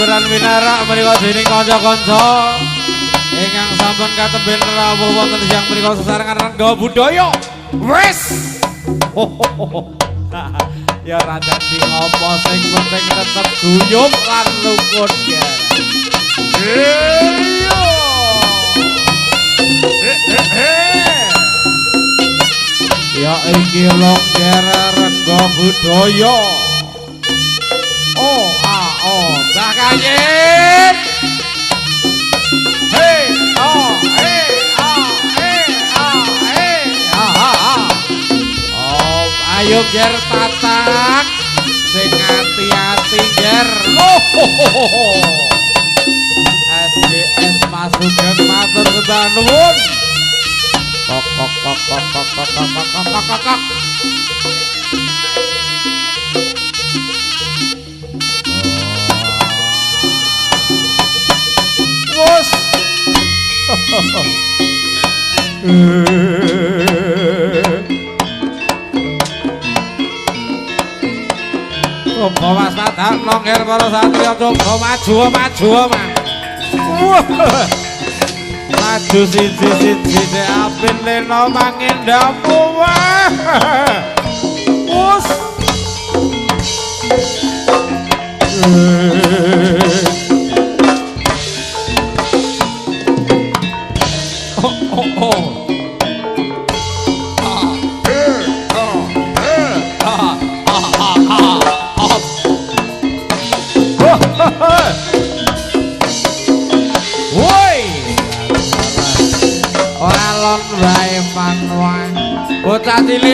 hiburan winarak menika dening kanca-kanca ingkang sampun katemben rawuh wonten siang menika sesarengan rengga budaya. Wes. Ya ora dadi ngopo sing penting tetep guyub lan rukun ya. Ya iki longger rengga budaya. Oh Mbah Kayit. Hey oh ayo ger tatak sing ati-ati ger. SGS Masukan matur sembah nuwun. Kok wos coba mas tadak nongger para satria coba maju maju siji apin leno mangin damu wah wos Ora lon wae panwan bocah cilik